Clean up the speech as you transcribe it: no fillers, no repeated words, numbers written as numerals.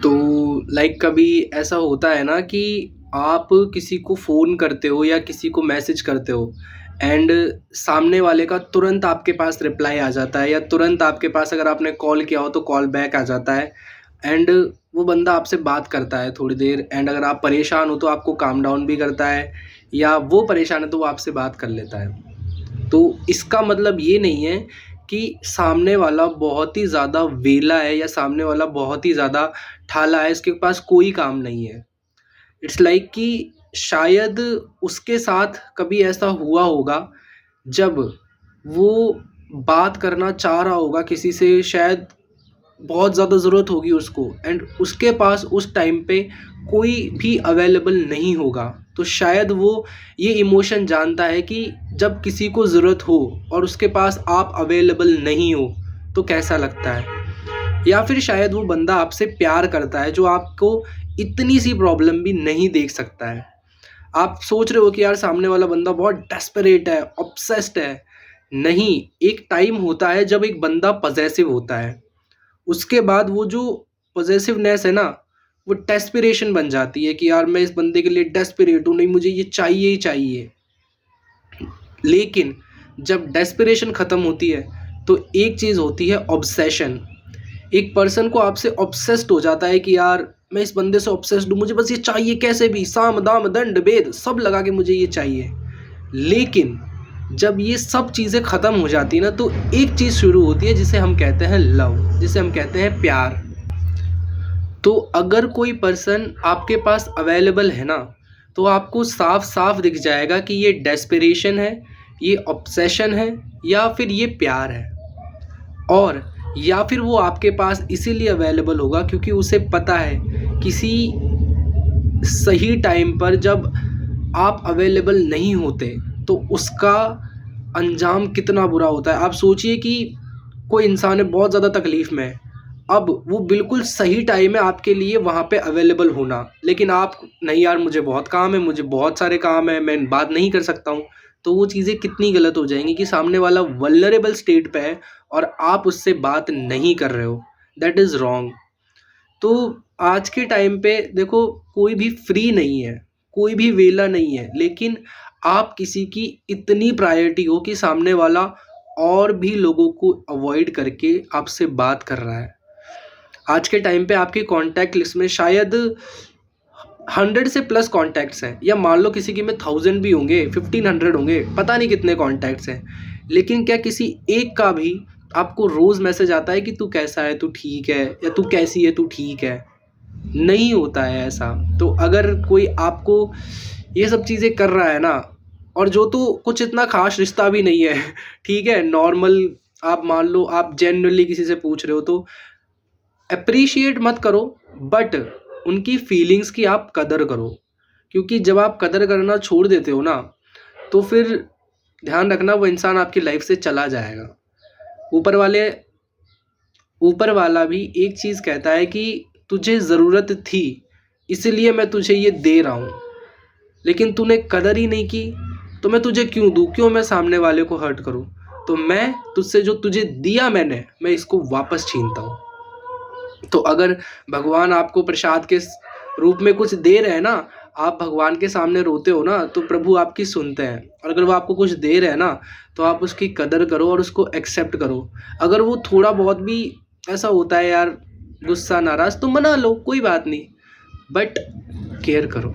तो कभी ऐसा होता है ना कि आप किसी को फ़ोन करते हो या किसी को मैसेज करते हो एंड सामने वाले का तुरंत आपके पास रिप्लाई आ जाता है या तुरंत आपके पास अगर आपने कॉल किया हो तो कॉल बैक आ जाता है एंड वो बंदा आपसे बात करता है थोड़ी देर एंड अगर आप परेशान हो तो आपको काम डाउन भी करता है या वो परेशान है तो वो आपसे बात कर लेता है। तो इसका मतलब ये नहीं है कि सामने वाला बहुत ही ज़्यादा वेला है या सामने वाला बहुत ही ज़्यादा ठाला है, इसके पास कोई काम नहीं है। इट्स कि शायद उसके साथ कभी ऐसा हुआ होगा जब वो बात करना चाह रहा होगा किसी से, शायद बहुत ज़्यादा ज़रूरत होगी उसको एंड उसके पास उस टाइम पे कोई भी अवेलेबल नहीं होगा। तो शायद वो ये इमोशन जानता है कि जब किसी को ज़रूरत हो और उसके पास आप अवेलेबल नहीं हो तो कैसा लगता है। या फिर शायद वो बंदा आपसे प्यार करता है जो आपको इतनी सी प्रॉब्लम भी नहीं देख सकता है। आप सोच रहे हो कि यार सामने वाला बंदा बहुत डेस्परेट है, ऑब्सेस्ड है। नहीं, एक टाइम होता है जब एक बंदा पॉसेसिव होता है। उसके बाद वो जो पॉसेसिवनेस है ना, वो डेस्परेशन बन जाती है कि यार मैं इस बंदे के लिए डेस्परेट हूँ, नहीं मुझे ये चाहिए ही चाहिए। लेकिन जब डेस्परेशन ख़त्म होती है तो एक चीज़ होती है ऑब्सेशन। एक पर्सन को आपसे ऑब्सेस्ड हो जाता है कि यार मैं इस बंदे से ऑब्सेस्ड हूँ, मुझे बस ये चाहिए कैसे भी, साम दाम दंड भेद सब लगा के मुझे ये चाहिए। लेकिन जब ये सब चीज़ें ख़त्म हो जाती है ना तो एक चीज़ शुरू होती है जिसे हम कहते हैं लव, जिसे हम कहते हैं प्यार। तो अगर कोई पर्सन आपके पास अवेलेबल है ना तो आपको साफ साफ दिख जाएगा कि ये डेस्परेशन है, ये ऑब्सेशन है या फिर ये प्यार है। और या फिर वो आपके पास इसीलिए अवेलेबल होगा क्योंकि उसे पता है किसी सही टाइम पर जब आप अवेलेबल नहीं होते तो उसका अंजाम कितना बुरा होता है। आप सोचिए कि कोई इंसान है बहुत ज़्यादा तकलीफ़ में है, अब वो बिल्कुल सही टाइम है आपके लिए वहाँ पे अवेलेबल होना, लेकिन आप नहीं यार मुझे बहुत काम है, मुझे बहुत सारे काम है, मैं बात नहीं कर सकता हूँ। तो वो चीज़ें कितनी गलत हो जाएंगी कि सामने वाला वल्नरेबल स्टेट पे है और आप उससे बात नहीं कर रहे हो। That is wrong. तो आज के टाइम पे देखो कोई भी फ्री नहीं है, कोई भी वेला नहीं है, लेकिन आप किसी की इतनी प्रायोरिटी हो कि सामने वाला और भी लोगों को अवॉइड करके आपसे बात कर रहा है। आज के टाइम पे आपके कॉन्टैक्ट लिस्ट में शायद 100 से प्लस कॉन्टैक्ट्स हैं या मान लो किसी की में 1000 भी होंगे, 1500 होंगे, पता नहीं कितने कॉन्टैक्ट्स हैं। लेकिन क्या किसी एक का भी आपको रोज़ मैसेज आता है कि तू कैसा है, तू ठीक है, या तू कैसी है, तू ठीक है? नहीं होता है ऐसा। तो अगर कोई आपको ये सब चीज़ें कर रहा है ना, और जो तो कुछ इतना ख़ास रिश्ता भी नहीं है ठीक है, नॉर्मल, आप मान लो आप जेन्युइनली किसी से पूछ रहे हो तो एप्रिशिएट मत करो, बट उनकी फीलिंग्स की आप कदर करो। क्योंकि जब आप कदर करना छोड़ देते हो ना तो फिर ध्यान रखना वो इंसान आपकी लाइफ से चला जाएगा। ऊपर वाले ऊपर वाला भी एक चीज़ कहता है कि तुझे ज़रूरत थी इसलिए मैं तुझे ये दे रहा हूँ, लेकिन तूने कदर ही नहीं की तो मैं तुझे क्यों दूँ, क्यों मैं सामने वाले को हर्ट करूँ। तो मैं तुझसे जो तुझे दिया मैंने, मैं इसको वापस छीनता हूँ। तो अगर भगवान आपको प्रसाद के रूप में कुछ दे रहे हैं ना, आप भगवान के सामने रोते हो ना तो प्रभु आपकी सुनते हैं। और अगर वो आपको कुछ दे रहे हैं ना तो आप उसकी कदर करो और उसको एक्सेप्ट करो। अगर वो थोड़ा बहुत भी ऐसा होता है यार, गुस्सा नाराज़, तो मना लो, कोई बात नहीं, बट केयर करो।